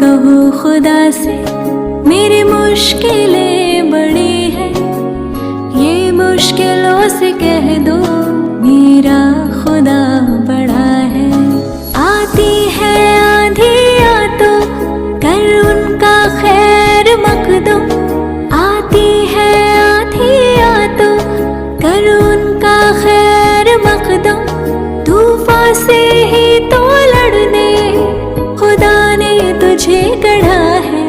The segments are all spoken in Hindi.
कहो खुदा से मेरी मुश्किलें बड़ी है, ये मुश्किलों से कह दो मेरा खुदा बड़ा है। आती है आंधियाँ तो कर उनका खैर मकदम, आती है आंधियाँ तो कर उनका खैर मकदम। तूफान से ही तो लड़ने खुदा ने तुझे गढ़ा है।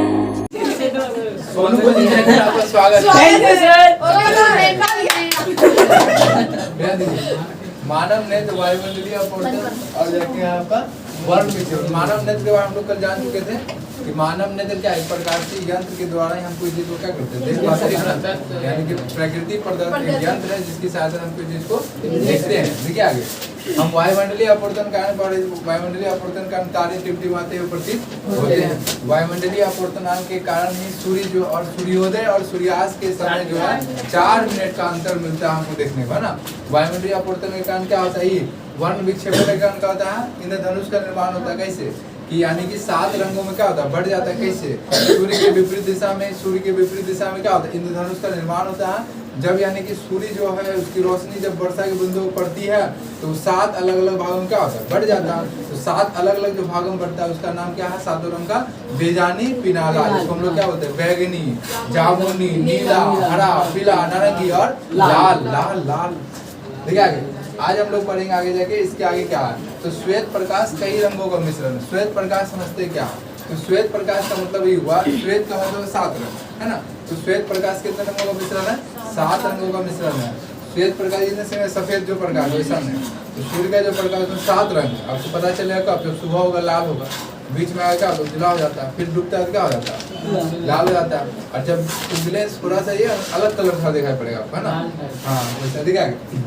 सोनू को जी आपका स्वागत है। मानव नेत्र वायुमंडलीय अवपोषण और देखिए आपका वर्ण विक्षेपण। मानव नेत्र के बारे में हम लोग कल जान चुके थे कि मानव नेत्र क्या एक प्रकार से यंत्र के द्वारा ही हम कोई चीज को क्या करते हैं, यानी कि प्रकृति प्रदत्त एक यंत्र है जिसकी सहायता हम कोई चीज को देखते हैं। देखिए आगे हम वायुमंडलीय अपवर्तन कारण वायुमंडलीय अपवर्तन कारण तारे टिमटिमाते हुए प्रतीत होते हैं। वायुमंडलीय अपवर्तन के कारण ही सूर्य जो और सूर्योदय और सूर्यास्त के समय जो है 4 मिनट का अंतर मिलता है हमको देखने को, है ना। वायुमंडलीय अपवर्तन के कारण क्या होता है, ये वर्ण विक्षेपण के कारण क्या होता है, इंद्रधनुष का निर्माण होता है। कैसे कि यानी कि 7 रंगों में क्या होता है, बढ़ जाता है। कैसे सूर्य के विपरीत दिशा में क्या होता है, इंद्रधनुष का निर्माण होता है। जब यानी कि सूर्य जो है उसकी रोशनी जब वर्षा के बिंदु पर पड़ती है तो 7 अलग अलग भागों में क्या होता है, बढ़ जाता है। तो 7 अलग अलग जो भागों में बढ़ता है उसका नाम क्या है, 7 रंग का बेजानी पिनाला, जिसको हम लोग क्या बोलते हैं, बैगनी, जामुनी, नीला, हरा, पीला, नारंगी और लाल। लाल लाल देखिए आगे आज हम लोग पढ़ेंगे आगे जाके इसके आगे क्या है। तो श्वेत प्रकाश कई रंगों का मिश्रण। श्वेत प्रकाश समझते क्या, तो श्वेत प्रकाश का मतलब ये हुआ, श्वेत का मतलब 7 रंग, है ना। तो श्वेत प्रकाश कितने रंगों का मिश्रण है, 7 रंगों का मिश्रण है। श्वेत प्रकाश जैसे सफेद जो प्रकाश वैसा नहीं, तो सूर्य का जो प्रकाश उसमें 7 रंग है। आपको पता चलेगा कब, जब सुबह होगा लाल होगा, बीच में आएगा तो उजला हो जाता है, फिर डूबता है तो क्या हो जाता है, लाल हो जाता है। और जब उजले थोड़ा सा ये अलग कलर का दिखाई पड़ेगा आपको, है ना। हाँ वैसा दिखाएगा।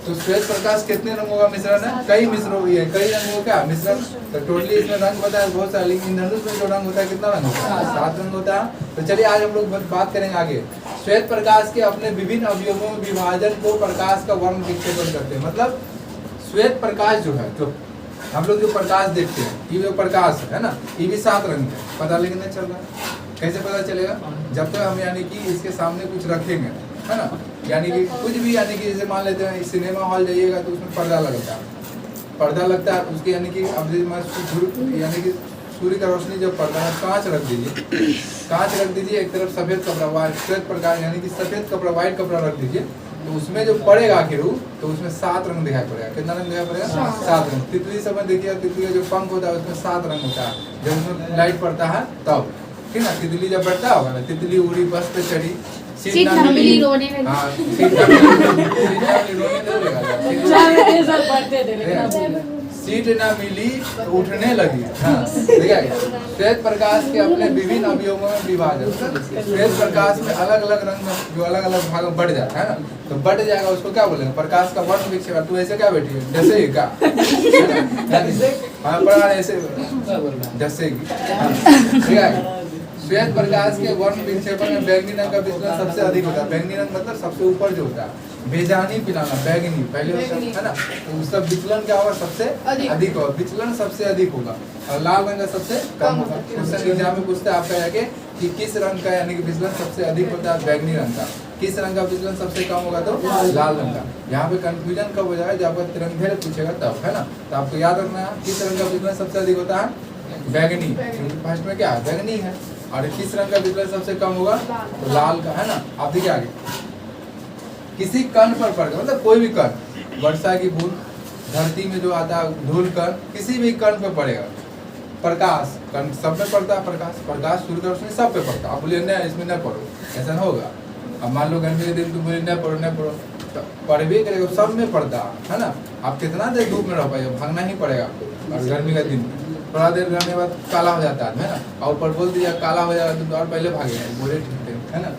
तो श्वेत प्रकाश कितने रंगों का मिश्रण है, कई मिश्रण हुई है, कई रंगों का मिश्रण। तो टोटली इसमें रंग बताया बहुत सारे, लेकिन इंद्रधनुष में जो रंग होता है कितना रंग होता है, 7 रंग होता है। तो चलिए आज हम लोग बात करेंगे आगे। श्वेत प्रकाश के अपने विभिन्न अवयवों में विभाजन को प्रकाश का वर्ण विक्षेपण करते हैं। मतलब श्वेत प्रकाश जो है, जो हम लोग जो प्रकाश देखते हैं, ये जो प्रकाश है ना, ये भी 7 रंग है। पता लेकिन नहीं चल रहा है, कैसे पता चलेगा, जब तक हम यानी कि इसके सामने कुछ रखेंगे, है ना। यानी कि कुछ भी, यानी कि जैसे मान लेते हैं सिनेमा हॉल जाइएगा तो उसमें पर्दा लगता है, उसके यानी कि अब यानी कि सूर्य का रोशनी जब पड़ता है, कांच रख दीजिए, एक तरफ सफेद कपड़ा व्हाइट श्वेत प्रकाश यानी कि सफेद कपड़ा व्हाइट कपड़ा रख दीजिए, तो उसमें जो पड़ेगा आखिर तो उसमें 7 रंग दिखाई पड़ेगा। कितना रंग दिखाई पड़ेगा, 7 रंग। तितली समय देखिए, तितली का जो पंख होता है उसमें 7 रंग होता है। जब उसमें लाइट पड़ता है तब, ठीक ना। तितली जब बढ़ता होगा ना, तितली उड़ी, बस पे चढ़ी, सीट ना मिली, रोने लगी। हाँ सीट ना मिली तो उठने लगी। हाँ देखिए, श्वेत प्रकाश के अपने विभिन्न अवयवों में विभाजन। श्वेत प्रकाश में अलग अलग रंग जो अलग अलग भाग में बढ़ जाता है ना, तो बढ़ जाएगा उसको क्या बोलेंगे, प्रकाश का वर्ण विक्षेपण। तू ऐसे क्या बैठी है, जैसे ही का, हाँ पढ़ा ऐसे जैसे ही। श्वेत प्रकाश के वर्ण विक्षेपण में बैंगनी रंग का विचलन सबसे अधिक होता है। बैंगनी रंग मतलब सबसे ऊपर जो होता है, बेजानी पिलाना बैगनी पहले होता है ना, तो उसका विचलन क्या होगा, सबसे अधिक होगा, विचलन सबसे अधिक होगा। और लाल रंग का सबसे कम होगा। क्वेश्चन एग्जाम में पूछते हैं आपका जाके कि किस रंग का यानी कि विचलन सबसे अधिक होता है, बैगनी रंग का। किस रंग का विचलन सबसे कम होगा, तो लाल रंग का। यहाँ पे कंफ्यूजन कब हो जाएगा, जब आपका तिरंगे पूछेगा तब, है ना। तो आपको याद रखना है किस रंग का विचलन सबसे अधिक होता है, बैगनी। फर्स्ट में क्या है, बैगनी है। और किस रंग का विचलन सबसे कम होगा, तो लाल का, है ना। आप देखिए आगे, किसी कण पर पड़, मतलब कोई भी कण, वर्षा की बूंद, धरती में जो आता है धूल कण, किसी भी कण पे पड़ेगा प्रकाश, कण सब पे पड़ता है प्रकाश, सूर्य का रोशनी सब पे पड़ता है। आप बोलिए नहीं इसमें नहीं पढ़ो, ऐसा ना होगा। अब मान लो गर्मी के दिन तुम बोलिए नहीं पढ़ो, तो पढ़ भी करेगा, सब में पड़ता है ना। आप कितना देर धूप में रह पाएगा, भागना ही पड़ेगा आपको। और गर्मी का दिन थोड़ा देर रहने के बाद काला हो जाता है ना, और ऊपर बोल दिया काला हो जाएगा तो और पहले भागेगा, बोले ठीक है ना।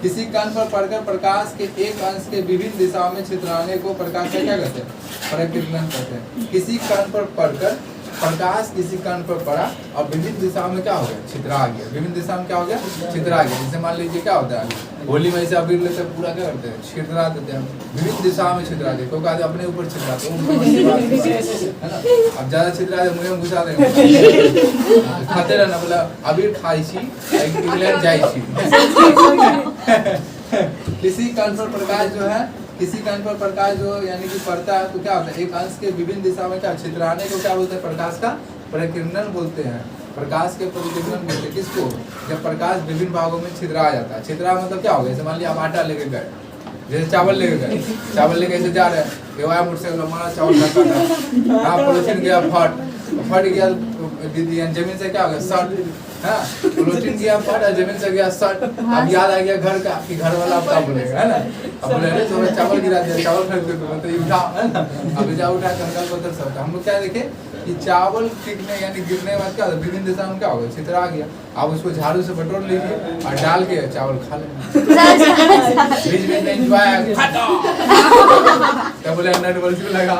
किसी कण पर पड़कर प्रकाश के एक अंश के विभिन्न दिशाओं में छितराने को प्रकाश का क्या कहते हैं, प्रकिरण कहते हैं। किसी कण पर पड़कर प्रकाश किसी कण पर पड़ा और विभिन्न दिशाओं में क्या हो गया, छितरा गया। विभिन्न दिशा में क्या हो गया, छितरा गया। जैसे मान लीजिए क्या होता है, होली में ऐसे अबीर लेते पूरा क्या करते हैं, छितरा देते हैं। विभिन्न दिशाओं में छितरा दे, क्योंकि अपने ऊपर छितराते हैं है ना। अब ज्यादा छितरा दे मुझे हम घुसा देंगे, खाते रहना, बोला अबीर खाई छी इंग्लैंड जाई छी। किसी कण पर प्रकाश जो है, किसी कण पर प्रकाश जो यानी कि पड़ता है तो क्या होता है, एक अंश के विभिन्न दिशा में क्या छितराने को क्या बोलते हैं, प्रकाश का परिकिरणन बोलते हैं। प्रकाश के परिकिरणन बोलते हैं किसको, जब प्रकाश विभिन्न भागों में छितरा जाता है। छितरा मतलब क्या होगा, जैसे मान लिया आप आटा लेके गए, जैसे चावल लेके गए, चावल लेके ऐसे जा रहे हैं, मोटरसाइकिल हमारा चावल रखा था, हाँ पॉलिथीन गया फट गया, दीदी जमीन से क्या हो गया, सट, हाँ पॉलिथीन गया फट, जमीन से गया सट। अब याद आ गया घर का, कि घर वाला आपका बोलेगा, है ना। अब बोले अरे थोड़ा चावल गिरा दिया, चावल खरीद के मतलब उठा, है ना। अब जा उठा कंगाल पत्थर सब। हम लोग क्या देखे कि चावल टिकने यानी गिरने के बाद क्या होता है, विभिन्न दिशा में क्या होगा, छितरा गया। आप उसको झाड़ू से बटोर लीजिए और डाल के चावल खा लेंगे। बीच में एंजॉय क्या बोले, लगा।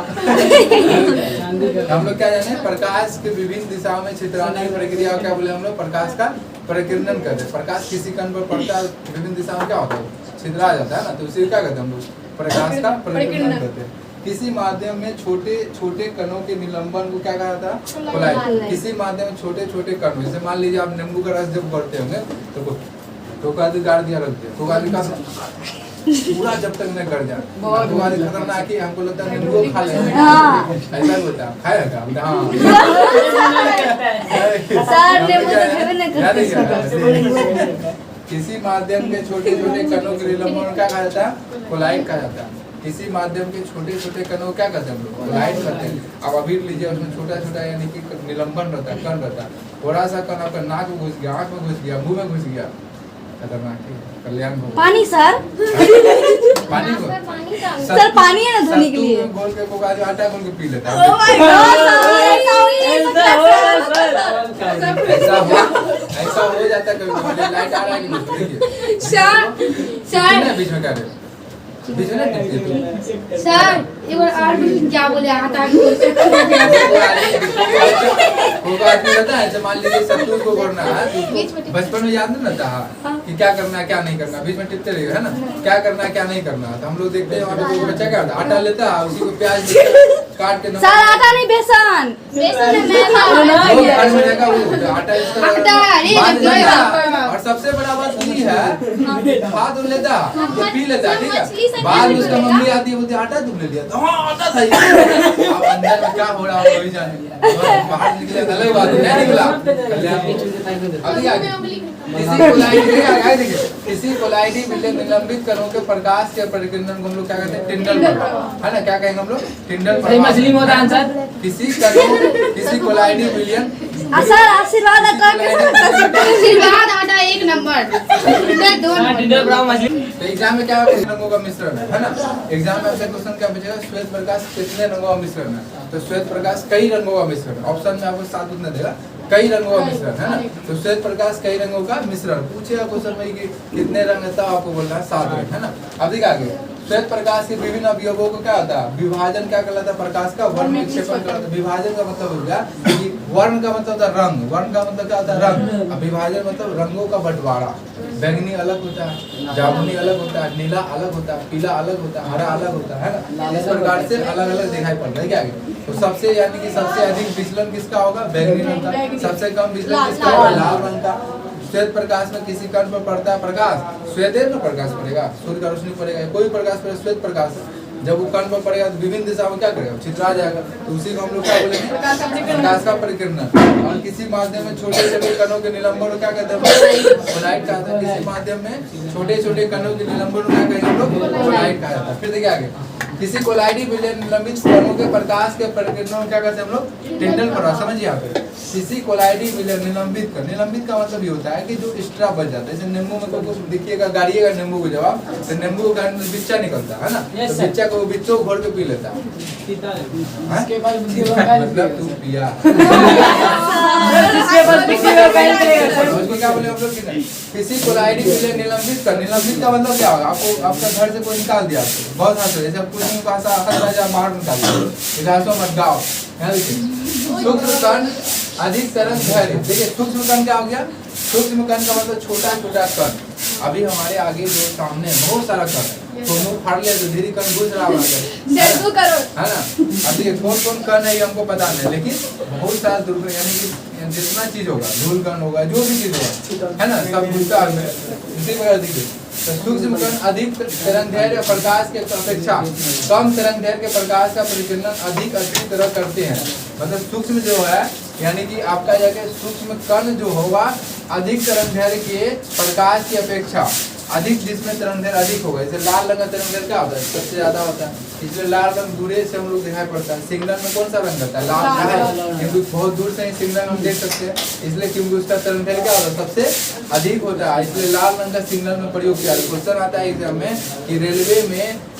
हम लोग क्या जाने, प्रकाश के विभिन्न दिशाओं में छितराने की प्रक्रिया क्या बोले हम लोग, प्रकाश का परिकिरणन करते हैं। प्रकाश किसी कण पर पड़ता है, विभिन्न दिशा में क्या होता है, छितरा जाता है ना, तो उसे क्या कहते हैं हम लोग, प्रकाश का परिकिरणन करते हैं। किसी माध्यम में छोटे छोटे कणों के निलंबन को क्या कहा जाता है, कोलाइड। किसी माध्यम में छोटे छोटे कण, जैसे मान लीजिए आप नींबू का रस जब भरते होंगे तो गाड़ दिया रख दिया, तो गाड़ी का पूरा जब तक न कर जाए, तो गाड़ी खतरनाक है, हमको लगता है नींबू खा लेंगे, ऐसा होता है, खाएगा किसी माध्यम के छोटे छोटे कणों के निलंबन क्या कहा जाता है, कोलाइड कहा जाता है। किसी माध्यम के छोटे छोटे कणों क्या करते हैं हम लोग, कोलाइड करते हैं। अब अभी लीजिए उसमें छोटा छोटा यानी कि निलंबन रहता है, कण रहता है। थोड़ा सा कण आपका नाक में घुस गया, आँख में घुस गया, मुंह में घुस गया, खतरनाक है। कल्याण हो पानी सर, पानी को सर पानी है ना धोने के लिए, गोल के को आटा गोल के पी लेता है। ऐसा हो जाता है कभी, लाइट आ रहा है कि नहीं, सर बीच में क्या है, बीच में सर एक बार और क्या बोले, आटा होगा आदमी रहता है, मान लीजिए सत्तू को करना है, बचपन में याद नहीं रहता है कि क्या करना है क्या नहीं करना, बीच में टिपते रहेगा, है ना, क्या करना है क्या नहीं करना। तो हम लोग देखते हैं हमारे को बच्चा क्या करता है, आटा लेता है, उसी को प्याज काट के, सर आटा नहीं बेसन, आटा। और सबसे बड़ा बात ये है, हाथ लेता तो पी लेता, ठीक है, बाद में उसका मम्मी आती है, बोलती आटा तुमने लिया था, हाँ आटा था। अब अंदर में क्या हो रहा है वही जाने, बाहर निकले अलग बात है, नहीं निकला। अभी आगे किसी कोलाइडी विलयन निलंबित कणों के प्रकाश के परिकिरणन को हम लोग क्या कहते हैं, टिंडल प्रभाव, है ना। क्या कहेंगे हम लोग, टिंडल प्रभाव। मछली में होता आंसर, किसी कणों, किसी कोलाइडी विलयन, सर आशीर्वाद आशीर्वाद आटा एक नंबर, टिंडल प्रभाव मछली। तो एग्जाम में क्या है, रंगों का मिश्रण है ना। एग्जाम में आपसे क्वेश्चन क्या पूछेगा, श्वेत प्रकाश कितने रंगों का मिश्रण है, तो श्वेत प्रकाश कई रंगों का मिश्रण। ऑप्शन में आपको 7 उत्तर देगा, कई रंगों का मिश्रण, है ना। तो श्वेत प्रकाश कई रंगों का मिश्रण पूछेगा क्वेश्चन में कि कितने रंग है, आपको बोलना है 7 रंग, है ना। अब देखिए आगे, श्वेत प्रकाश के विभिन्न अवयवों को क्या होता है, विभाजन क्या कहलाता है, प्रकाश का वर्ण विक्षेपण कहलाता है। विभाजन का मतलब हो गया कि वर्ण का मतलब होता है रंग, वर्ण का मतलब क्या होता है रंग, अब विभाजन मतलब रंगों का बंटवारा। बैंगनी अलग होता है, जामुनी अलग होता है, नीला अलग होता है, पीला अलग होता है, हरा अलग होता है ना। इस प्रकार से अलग अलग दिखाई पड़ रहा है क्या आगे। तो सबसे यानी कि सबसे अधिक विचलन किसका होगा, बैंगनी रंग का। सबसे कम विचलन किसका होगा, लाल रंग का। श्वेत प्रकाश में किसी कण पर पड़ता है प्रकाश, श्वेत में प्रकाश पड़ेगा, सूर्य का रोशनी पड़ेगा, कोई प्रकाश पड़ेगा, श्वेत प्रकाश जब वो कण पर पड़ेगा तो विभिन्न दिशा में क्या करेगा, छितरा जाएगा। तो उसी को हम लोग क्या बोलेंगे, प्रकाश का परिकिरणन। और किसी माध्यम में छोटे छोटे कणों के निलंबन को क्या कहते हैं, कोलाइड कहते हैं। किसी माध्यम में छोटे छोटे कणों के निलंबन को क्या कहेंगे हम लोग, कोलाइड कहा जाता है। फिर देखिए आगे, किसी कोलाइडी विलयन निलंबित कणों के प्रकाश के परिकिरणन को क्या कहते हैं हम लोग, टिंडल प्रभाव। समझिए यहाँ पे, किसी कोलाइडी विलयन निलंबित कर, निलंबित का मतलब ये होता है कि जो एक्स्ट्रा बच जाता है। जैसे नींबू में कुछ देखिएगा, गाड़िएगा नींबू को जवाब, तो नींबू का बिच्चा निकलता है ना, तो बिच्चा को बिच्चों घोल के पी लेता है, मतलब तू पिया। उसको क्या बोले हम लोग, किसी कोलाइडी विलयन निलंबित कर, निलंबित का मतलब क्या होगा, आपको आपका घर से कोई निकाल दिया, बहुत हाथ जैसे कुछ भाषा बाहर निकाल दिया, मत गाओ, सूक्ष्म कण अधिक तरंग दैर्घ्य। देखिए सूक्ष्म कण क्या हो गया? सूक्ष्म कण का मतलब छोटा छोटा कण। अभी हमारे आगे जो सामने बहुत सारा कण है, तो मुंह फाड़ लिया तो धीरे कण घुस रहा होगा, है ना? अब देखिए कौन कौन कण है ये हमको पता नहीं, लेकिन बहुत सारा दूर यानी कि जितना चीज होगा, धूल कण होगा, जो भी चीज होगा, है ना, सब घुसता है इसी प्रकार। देखिए तो सूक्ष्म कण अधिक तरंगदैर्घ्य प्रकाश के अपेक्षा कम तरंगदैर्घ्य के प्रकाश का परिकीर्णन अधिक अच्छी तरह करते हैं। मतलब सूक्ष्म जो है यानी कि आपका जाके सूक्ष्म कण जो होगा अधिक तरंगदैर्घ्य के प्रकाश की अपेक्षा अधिक, जिसमें तरंगदैर्घ्य अधिक होगा। जैसे लाल रंग का तरंगदैर्घ्य क्या होता है? सबसे ज्यादा होता है, इसलिए लाल रंग दूरे से हम लोग दिखाई पड़ता है। सिग्नल में कौन सा रंग रहता है? लाल है, किंतु बहुत दूर से ही सिग्नल हम देख सकते हैं, इसलिए क्योंकि उसका तरंगदैर्घ्य क्या होता है? सबसे अधिक होता है, इसलिए लाल रंग का सिग्नल में प्रयोग किया। क्वेश्चन आता है एग्जाम में कि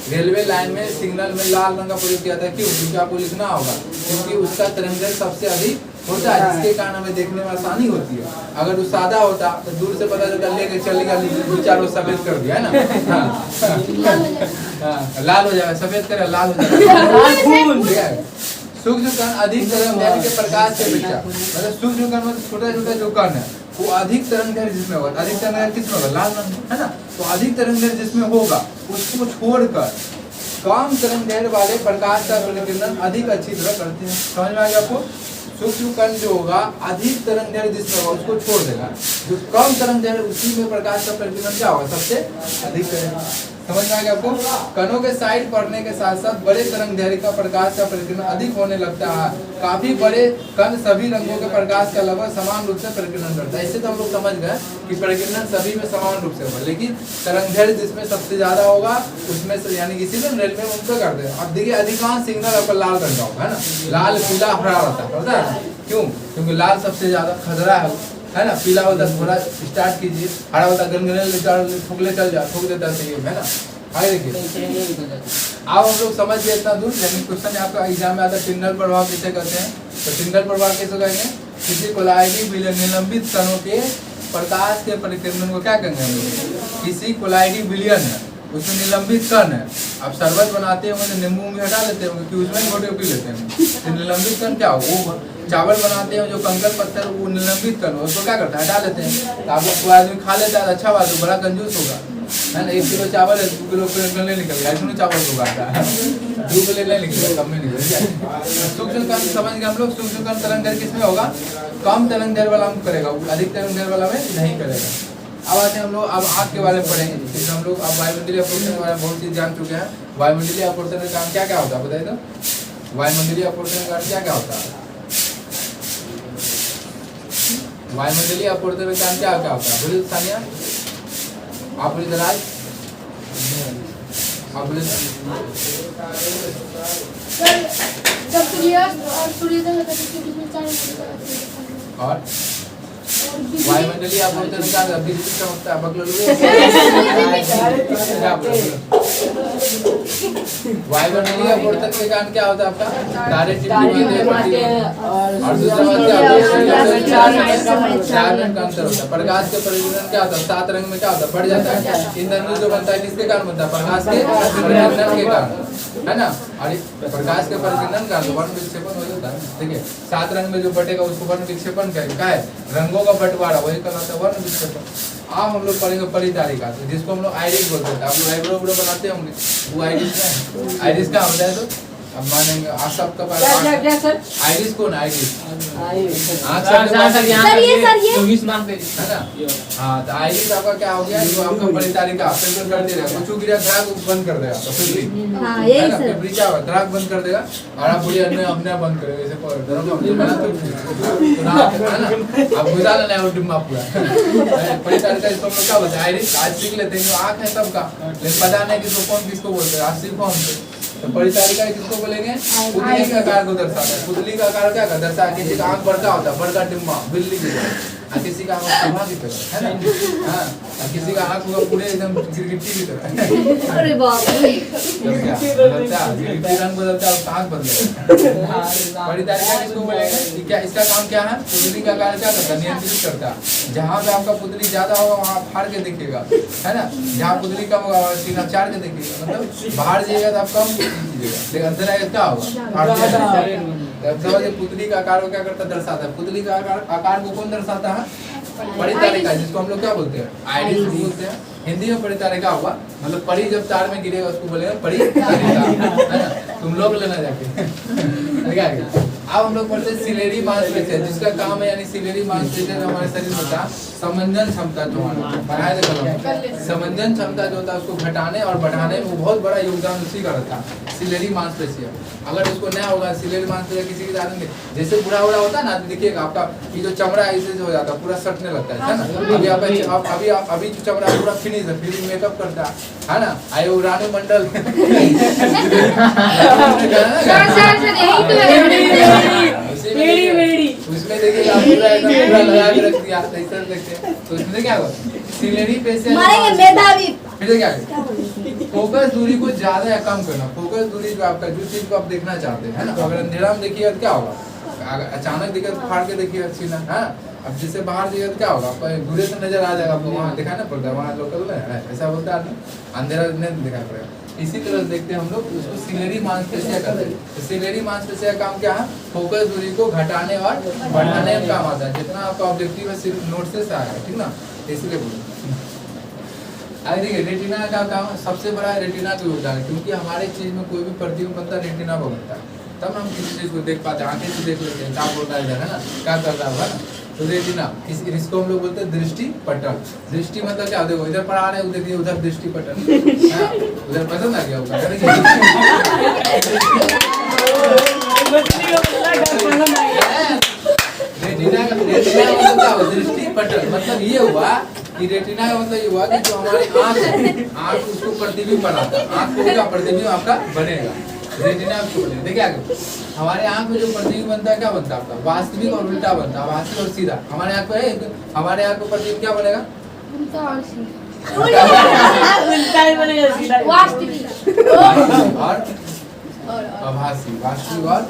रेलवे लाइन में सिग्नल में लाल रंग का प्रयोग किया था, क्यों? क्योंकि आपको लिखना होगा क्योंकि उसका तरंगदैर्घ्य सबसे अधिक होता है, जिसके कारण हमें देखने में आसानी होती है। अगर वो सादा होता तो दूर से पता चलता लेके चलेगा, दो चार वो सफेद कर दिया है ना, लाल हो जाएगा, सफेद करे लाल हो जाएगा। सूक्ष्म कण अधिक तरंगदैर्घ्य के प्रकाश के अपेक्षा, मतलब सूक्ष्म कण मतलब छोटा छोटा जो कण है वो अधिक तरंगदैर्घ्य जिसमें होगा, अधिक तरंगदैर्घ्य किसमें होगा? लाल रंग, है ना? तो अधिक तरंगदैर्घ्य जिसमें होगा उसको छोड़कर कम तरंगदैर्घ्य वाले प्रकाश का परिकीर्णन अधिक अच्छी तरह करते हैं। समझ में आ गया आपको? सूक्ष्म कण जो होगा अधिक तरंगदैर्घ्य जिसमें होगा उसको छोड़ देगा, जो कम तरंगदैर्घ्य उसी में प्रकाश का परिकीर्णन क्या होगा? सबसे अधिक करेगा। समझ में आ गया आपको? कणों के साइड पड़ने के साथ साथ बड़े तरंगदैर्घ्य का प्रकाश का परिकीर्णन अधिक होने लगता है। काफी बड़े कण सभी रंगों के प्रकाश का लगभग समान रूप से परिकीर्णन करता है। इससे तो हम लोग समझ गए कि परिकीर्णन सभी में समान रूप से होगा, लेकिन तरंगदैर्घ्य जिसमें सबसे ज्यादा होगा उसमें से, यानी इसीलिए रेलवे में उनको करते हैं। अब देखिए अधिकांश सिग्नल आपका लाल रंग का होगा, है ना? लाल पीला हरा रहता है, क्यों? क्योंकि लाल सबसे ज्यादा खतरा है ना? पीला होता थोड़ा स्टार्ट कीजिए, हरा होता गनगने ठोकले चल जा, ठोक देता है, है ना? आगे देखिए, आप हम लोग समझ गए इतना दूर, लेकिन क्वेश्चन आपका एग्जाम में आता है टिंडल प्रभाव किसे कहते हैं? तो टिंडल प्रभाव कैसे कहेंगे? किसी कोलाइडी विलयन निलंबित कणों के प्रकाश के परिकीर्णन को क्या कहेंगे हम लोग? किसी कोलाइडी विलयन है, उसमें निलंबित कण है। आप शरबत बनाते होंगे तो नींबू भी हटा लेते होंगे कि उसमें घोटे पी लेते हैं, तो निलंबित कण क्या हो? वो चावल बनाते हैं जो कंकड़ पत्थर वो निलंबित कण उसको क्या करता है? हटा लेते हैं। तो आप लोग आदमी खा लेता है, अच्छा बात है, बड़ा कंजूस होगा, है ना? 1 किलो चावल है, 2 किलो नहीं निकल गया, इसमें चावल को काटता है, 2 किलो नहीं निकलेगा, कम में निकल गया। सूक्ष्म कण समझ गए हम लोग? सूक्ष्म कण तरंगदैर्घ्य किसमें होगा? कम तरंगदैर्घ्य वाला हम करेगा, अधिक तरंगदैर्घ्य वाला में नहीं करेगा। अब आते हैं हम लोग, अब आँख के बारे में पढ़ेंगे, क्योंकि हम लोग अब वायुमंडलीय अपोषण के बारे में बहुत चीज जान चुके हैं। वायुमंडलीय अपोषण का काम क्या क्या होता है बताइए तो? वायुमंडलीय अपोषण का काम क्या क्या होता है? वायुमंडलीय अपोषण का काम क्या क्या होता है? बोलिए सानिया, आप बोलिए राज, आप बोलिए। जब सूर्यास्त और सूर्योदय होता है तो बीच में 4 मिनट और वायुमंडलीय अपोषण का बिजली चमकता है, बगल वायुमंडलीय अपोषण के कारण क्या होता है? आपका तारे चिपचिपाते हैं और दूसरा बात क्या होता है? 4 मिनट का अंतर होता है। प्रकाश के परिकीर्णन क्या होता है? 7 रंग में क्या होता है? बढ़ जाता है। इंद्रधनुष जो बनता है किसके कारण बनता है? प्रकाश के परिकीर्णन के कारण, है ना? और प्रकाश के परिकीर्णन का वर्ण विक्षेपण हो जाता है। ठीक है, 7 रंग में जो बटेगा उसको वर्ण विक्षेपण क्या है? रंगों का बंटवारा, वही कहलाता है वर्ण विक्षेपण। अब हम लोग पढ़ेंगे परितारिका, तो जिसको हम लोग आइरिस बोलते हैं। आप लोग आईब्रो बनाते होंगे, वो आइरिस है। आइरिस क्या होता है? तो अब मानेंगे आप सबका आइरिस कौन? आइरिस है ना? हाँ, तो आइरिस आपका क्या हो गया? जो आपका परितारिका फिल्टर करते रहेगा, कुछ गिरा ड्राग बंद कर देगा, तो फिर क्या होगा? ड्राग बंद कर देगा और आप बोलिए अपने बंद करेगा, जैसे आप गुजार लेना है डिब्बा पूरा। परितारिका इसको हम लोग क्या बोलते हैं? आइरिस। आज सीख लेते हैं, जो आँख है सबका, लेकिन पता नहीं किसको कौन किसको बोलते हैं, आज सीखो हमसे। तो परितारिका किसको बोलेंगे? पुतली के आकार को दर्शाता है। पुतली का आकार क्या दर्शाता है? किसी का आँख बड़का होता है, बड़का डिब्बा बिल्ली की तरह, किसी का आँख की तरह, है ना? हाँ, किसी का आँख होगा पूरे एकदम गिरगिट्टी की तरह। अरे बाप रे, गिरगिट्टी रंग बदलता है, आँख बदलेगा। परितारिका किसको बोलेंगे? क्या इसका काम क्या है? पुतली का आकार क्या करता है? नियंत्रित करता है। जहाँ पे आपका पुतली ज्यादा होगा वहाँ फाड़ के दिखेगा, है ना? जहाँ पुतली कम होगा सीधा चार के दिखेगा, मतलब बाहर जाइएगा तो आप कम कीजिएगा, लेकिन अंदर आएगा क्या होगा? अब समझिए पुतली का आकार को क्या करता दर्शाता है, पुतली का आकार को कौन दर्शाता है, परी तारिका, जिसको हम लोग क्या बोलते हैं आइडिस बोलते हैं। हिंदी में परी तारिका हुआ मतलब परी जब तार में गिरेगा उसको बोलेगा परी तारिका, है ना, तुम लोग लेना जाके। क्या है अब हम लोग पढ़ते हैं सिलेरी मांसपेशिया, जिसका काम है यानी सिलेरी मांसपेशिया जो हमारे शरीर में था समंजन क्षमता जो बढ़ाए समंजन क्षमता जो होता है उसको घटाने और बढ़ाने में बहुत बड़ा योगदान उसी का रहता है सिलेरी मांसपेशिया। अगर इसको नया होगा सिलेरी मांसपेशिया किसी के आदमी जैसे बुढ़ा बुढ़ा होता है ना देखिएगा आपका ये जो चमड़ा ऐसे हो जाता है पूरा सटने लगता है ना। अभी जो चमड़ा पूरा फिनिश है फिर मेकअप करता है ना, आयो रानू मंडल उसमें देखिए पूरा लगा के रख दिया तो उसमें क्या हुआ सिलेरी मेधावी फिर क्या फोकस दूरी को ज्यादा या कम करना, फोकस दूरी जो आपका जो चीज को आप देखना चाहते हैं ना, अगर अंधेरा में देखिएगा तो क्या होगा, अचानक देखिएगा तो फाड़ के देखिएगा सीना है, अब जिससे बाहर देखिएगा तो क्या होगा आपको दूर से नजर आ जाएगा, आपको वहाँ दिखाना पड़ता है, वहाँ लोकल है ऐसा बोलता है अंधेरा नहीं दिखाई पड़ेगा। इसी तरह देखते हैं हम लोग उसको सिलेरी मांसपेशिया कहते हैं। तो सिलेरी मांसपेशिया का काम क्या है, फोकस दूरी को घटाने और बढ़ाने में काम आता है, जितना आपका ऑब्जेक्टिव है सिर्फ नोट से आएगा, ठीक ना, इसलिए बोलो। आगे देखिए रेटिना का काम सबसे बड़ा रेटिना का योगदान है, क्योंकि हमारे चीज में कोई भी प्रतिबिंब बनता है रेटिना पर बनता है, तब हम किसी चीज को देख पाते हैं, आंखें से देख लेते हैं क्या बोलता है इधर है ना, क्या कर रहा है ना। तो रेटिना इसको हम लोग बोलते हैं दृष्टि पटल। दृष्टि मतलब क्या, देखो इधर पढ़ा रहे उधर देखिए उधर दृष्टि पटल, उधर पसंद आ गया होगा दृष्टि पटल मतलब ये हुआ कि रेटिना का मतलब ये हुआ कि जो हमारे आँख उसको प्रतिबिंब बनाता है, आँख को क्या प्रतिबिंब आपका बनेगा, रेटिना देखिए हमारे आँख में जो प्रतिबिंब बनता है क्या बनता है आपका वास्तविक और उल्टा बनता है, वास्तविक और सीधा। हमारे आँख पे हमारे आँख को प्रतिबिंब क्या बनेगा, उल्टा और सीधा उल्टा ही बनेगा सीधा वास्तविक और आभासी, वास्तविक और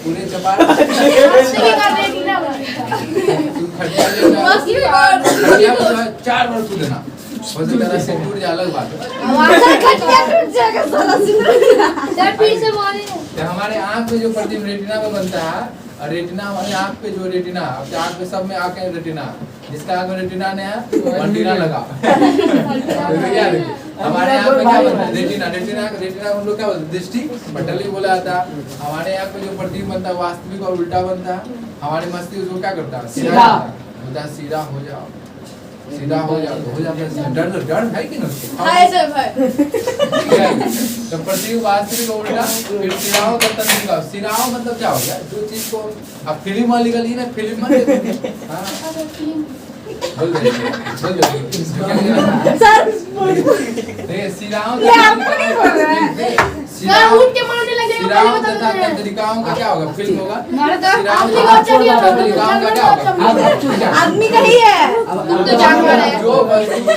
पूरे चपाट चार बार तू देना तरह से टूट जाए अलग बात है। हमारे आँख में जो प्रतिबिंब रेटिना में बनता है, और रेटिना हमारे आँख पे जो रेटिना आपके आँख में सब में आँख है रेटिना, जिसका आँख में रेटिना नहीं है वो एंटीना लगा हमारे आँख में क्या बनता है रेटिना, रेटिना हम लोग क्या बोलते हैं दृष्टि पटल ही बोला जाता है। हमारे आँख में जो प्रतिबिंब बनता है वास्तविक और उल्टा बनता है, हमारे मस्तिष्क उसको क्या करता है सीधा होता है, सीधा हो जाओ सीधा हो जाता है, डर है कि नहीं तो प्रतिबिंब वास्तविक और उल्टा। फिर सिराओं का तंत्रिका, सिराओं मतलब क्या हो गया जो चीज को अब फिल्म वाली गली ना फिल्म तंत्रिकाओं का क्या होगा फिल्म होगा, तंत्रिकाओं का क्या होगा आदमी का ही है जो वस्तु के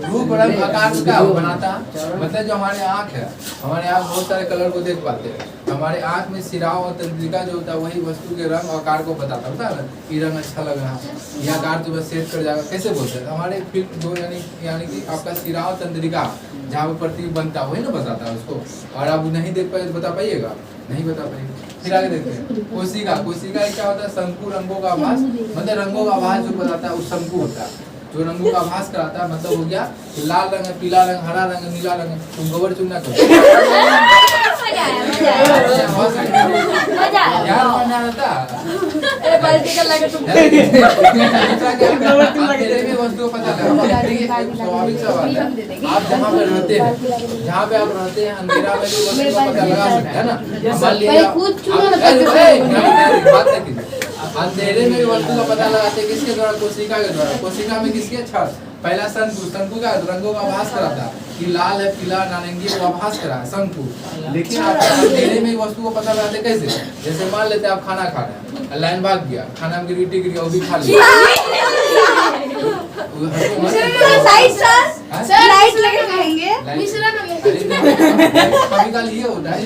रूप रंग आकार का बनाता, मतलब जो हमारे आँख है, हमारे आँख बहुत सारे कलर को देख पाते हैं, हमारे आँख में सिराओं और तंत्रिका जो होता है वही वस्तु के रंग और आकार को बताता होता है ना, ये रंग अच्छा लग रहा है, ये आकार तो बस सेट कर जाएगा, कैसे बोलते हैं हमारे फिल्म दो यानी कि आपका सिराओं तंत्रिका जहाँ पे प्रतिबिंब बनता है वही ना बताता है उसको, और आप नहीं देख पाए बता पाइएगा, नहीं बता पाइएगा। फिर आगे देखते हैं कोशिका, कोशिका क्या होता है शंकु रंगों का आभास, मतलब रंगों का आभास जो बताता है वो शंकु होता है, जो रंगों का आभास कराता है, मतलब हो गया कि लाल रंग है, पीला रंग, हरा रंग, नीला रंग, तुम गोबर चुनना करो वस्तु पता स्वाभाविक सवाल है। आप जहाँ पे रहते हैं, जहाँ पे आप रहते हैं अंधेरा में भी वस्तु का पता लगा सकते हैं ना, मान लीजिए अंधेरे में वस्तु का पता लगाते हैं किसके द्वारा, कोशिका के द्वारा। कोशिका में किसके छड़ पहला शंकु, शंकु का रंगों का आभास कराता कि लाल है, पीला, नारंगी, वो आभास करा शंकु। लेकिन आप अंधेरे में वस्तु को पता लगाते कैसे, जैसे मान लेते हैं आप खाना खा रहे हैं, लाइन भाग गया, खाना में गिरगिटी गिर गया, वो भी खा लिया, लाइट लगे खाएंगे कभी कल ये होता है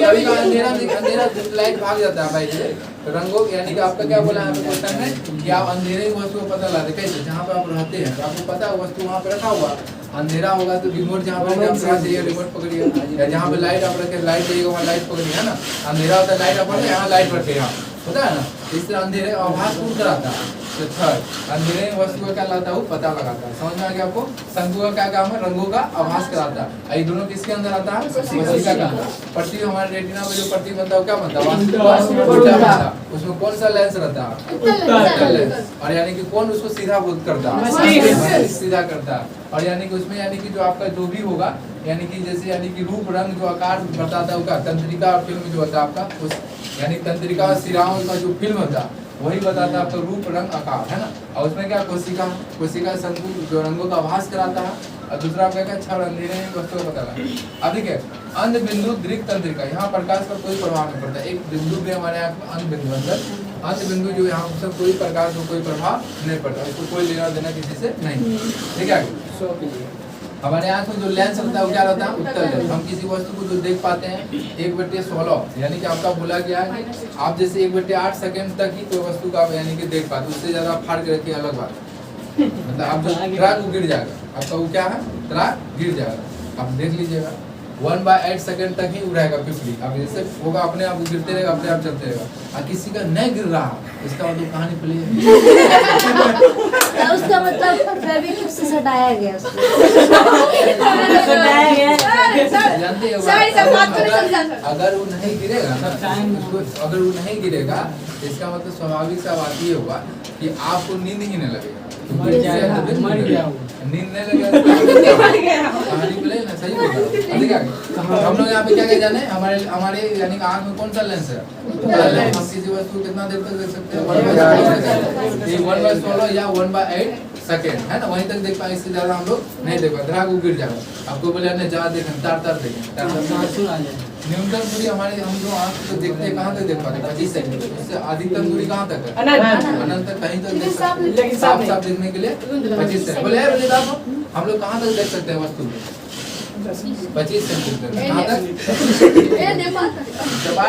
कभी कल अंधेरा लाइट भाग जाता है भाई से रंगों यानी कि आपका क्या बोला है क्वेश्चन में कि आप अंधेरे की वस्तु को पता लाते कैसे जहाँ पे आप रहते हैं तो आपको पता है वस्तु वहाँ पे रखा हुआ अंधेरा होगा तो रिमोट जहाँ पे आप चाहिए रिमोट पकड़िए या जहाँ पे लाइट आप रखे लाइट चाहिए वहाँ लाइट पकड़िए है ना अंधेरा होता है लाइट आप रखे यहाँ लाइट रखे यहाँ होता है ना इस तरह अंधेरे आभास टूट कराता है तो थर्ड अंधेरे वस्तु का क्या लाता है वो पता लगाता है समझ में आ गया आपको शंकु का क्या काम है रंगों का आभास कराता है ये दोनों किसके अंदर आता है कोशिका के अंदर पट्टी हमारे रेटिना में जो पट्टी बनता है वो क्या बनता है उसमें कौन सा लेंस रहता है उत्तल लेंस और यानी कि कौन उसको सीधा करता है सीधा करता है और यानी कि उसमें यानी कि जो आपका जो भी होगा यानी कि जैसे यानी कि रूप रंग जो आकार बताता है उसका तंत्रिका और फिल्म जो होता है आपका उस यानी तंत्रिका और सिराओं का जो फिल्म होता है वही बताता है आपका रूप रंग आकार है ना और उसमें क्या कोशिका शंकु जो रंगों का आभास कराता है और दूसरा आपका क्या छड़ अंधेरे में वस्तु का पता लगा अब देखिए अंध बिंदु दृक तंत्रिका यहाँ प्रकाश का कोई प्रभाव नहीं पड़ता एक बिंदु भी हमारे यहाँ अंध बिंदु अंदर अंध बिंदु जो यहाँ से कोई प्रकार का कोई प्रभाव नहीं पड़ता उसको कोई लेना देना किसी से नहीं ठीक है हमारे आँख में जो लेंस रहता है वो क्या रहता है उत्तल लेंस हम किसी वस्तु को जो देख पाते हैं 1/16 यानी कि आपका बोला गया है आप जैसे 1/8 सेकंड तक ही कोई वस्तु का यानी कि देख पाते उससे ज्यादा आप फाड़ के रखिए अलग बात मतलब आप जो ट्रैक वो गिर जाएगा आपका वो क्या है ट्रैक गिर जाएगा आप देख लीजिएगा 1/8 सेकंड तक ही उड़ाएगा पिपली अब जैसे होगा अपने आप गिरते रहेगा अपने आप चलते रहेगा और किसी का नहीं गिर रहा इसका मतलब कहानी प्ले है उसका मतलब फेविक्विक से हटाया गया उसको जानते हो अगर वो नहीं गिरेगा ना अगर वो नहीं गिरेगा इसका मतलब स्वाभाविक सा बात ये होगा कि आपको नींद ही नहीं लगेगा नींद नहीं लगेगा कहानी प्ले ना सही होगा हम लोग यहाँ पे क्या क्या जाने हमारे यानी आँख में कौन सा लेंस है हम किसी वस्तु कितना देर तक देख सकते हैं 1/16 या 1/8 सेकेंड है ना वहीं तक देख पाए इससे ज्यादा हम लोग नहीं देख पाए ध्राग गिर जाएगा आपको बोले नहीं ज्यादा देखें तार देखें न्यूनतम दूरी हमारे हम जो आँख को देखते हैं कहाँ तक देख पाते हैं 25 सेकंड उससे अधिकतम दूरी कहाँ तक है अनंत तक कहीं तक देख सकते हैं साफ देखने के लिए 25 सेकंड बोले हम लोग कहाँ तक देख सकते हैं वस्तु 25 सेंटीमीटर कहाँ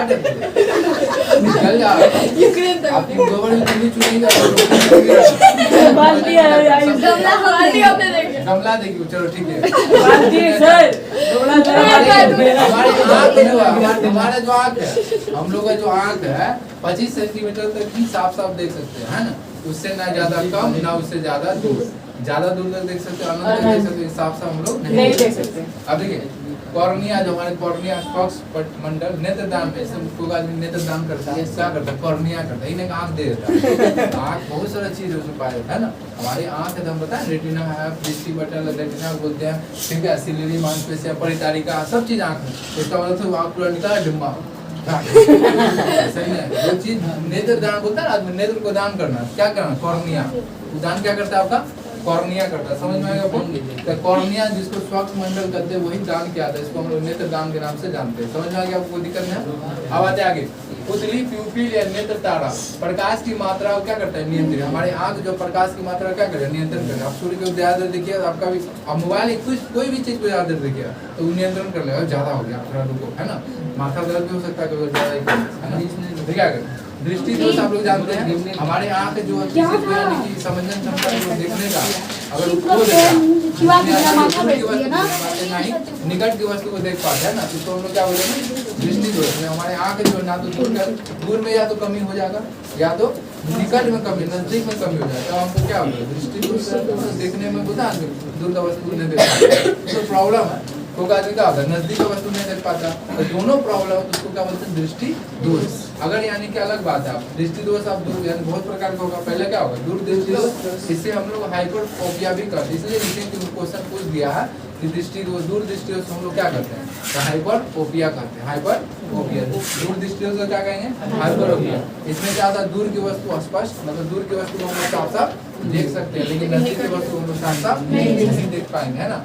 तक निकल जाओ आपकी गोबर में चुनी चुनेगा गमला देखिए चलो ठीक है हमारा जो आँख है हम लोग का जो आँख है 25 सेंटीमीटर तक ही साफ देख सकते हैं ना उससे ना ज्यादा कम ना उससे ज्यादा दूर तक देख सकते हैं अनंत तक देख सकते हैं साफ हम लोग नहीं देख सकते अब देखिए कॉर्निया जो हमारे कॉर्निया स्पॉक्स मंडल नेत्रदान पे कोई आदमी नेत्रदान करता है क्या करता है कॉर्निया करता है इन्हें आँख दे देता है आँख बहुत सारा चीज उसमें पाया जाता है ना हमारी आँख है तो हम बताएं रेटिना है दृष्टि पटल रेटिना बोलते हैं ठीक है सिलियरी मांसपेशियां परितारिका सब चीज आँख में इसका मतलब आँख पूरा निकाला डिम्बा सही है वो चीज नेत्र दान बोलता है आदमी नेत्र को दान करना क्या करना कॉर्निया दान क्या करता है आपका कॉर्निया करता है समझ में आएगा तो कॉर्निया जिसको स्वच्छ मंडल कहते हैं वही दान किया था इसको हम लोग नेत्र दान के नाम से जानते हैं समझ में आ गया आपको दिक्कत नहीं अब आते आगे पुतली प्यूपिल या नेत्र तारा प्रकाश की मात्रा क्या करता है नियंत्रण हमारे आँख जो प्रकाश की मात्रा क्या करे नियंत्रण करे आप सूर्य को ज्यादा देखिए आपका भी अब मोबाइल कोई भी चीज को ज्यादा देखिएगा तो वो नियंत्रण कर लेगा ज्यादा हो गया थोड़ा रुको है ना माथा दर्द भी हो सकता है ज्यादा ठीक है दृष्टि दोष आप लोग जानते हैं हमारे आँख जो समझने क्षमता देखने का अगर निकट की वस्तु को देख पाते हैं ना तो हम लोग क्या बोलेंगे दृष्टि दोष में हमारे आँख जो ना तो दूर में या तो कमी हो जाएगा या तो निकट में कमी नजदीक में कमी हो जाएगा तो हमको क्या होगा दृष्टि दोष देखने में बुझा दूर का वस्तु नहीं देख पाते तो प्रॉब्लम है कोई आदमी क्या होता है नजदीक का वस्तु नहीं देख पाता तो दोनों प्रॉब्लम है उसको क्या बोलते हैं दृष्टि दोष अगर यानी कि अलग बात है आप दृष्टि दोष आप दूर यानी बहुत प्रकार का होगा पहले क्या होगा दूर दृष्टि दोष इससे हम लोग हाइपरओपिया भी करते हैं इसलिए नीचे क्वेश्चन पूछ दिया है कि दृष्टि दोष दूर दृष्टि दोष हम लोग क्या करते हैं तो हाइपरओपिया करते हैं हाइपरओपिया दूर दृष्टि दोष क्या कहेंगे हाइपरओपिया इसमें क्या होता है दूर की वस्तु स्पष्ट मतलब दूर की वस्तु को हम लोग साफ देख सकते हैं लेकिन नजदीक की वस्तु हम लोग साफ नहीं देख पाएंगे है ना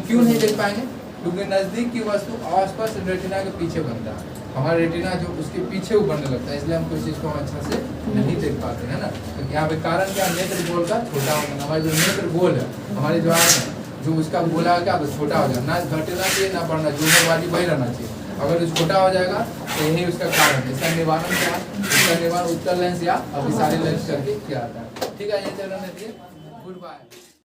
क्यों नहीं देख पाएंगे क्योंकि नजदीक की वस्तु आसपास रेटिना के पीछे बनता है हमारा रेटिना जो उसके पीछे वो बनने लगता है इसलिए हम कोई चीज को अच्छा से नहीं देख पाते है ना तो यहाँ पे कारण क्या नेत्र गोल का छोटा होना हमारे जो नेत्र गोल है हमारे जो आँख है जो उसका बोला क्या तो छोटा हो जाए, ना घटना चाहिए ना बढ़ना, जो है वाली वही रहना चाहिए। अगर जो छोटा हो जाएगा तो यही उसका कारण है। इसका निवारण क्या है? इसका निवारण उत्तर लेंस या अभिसारी लेंस करके किया जाता है। ठीक है, ये चलन है, गुड बाय।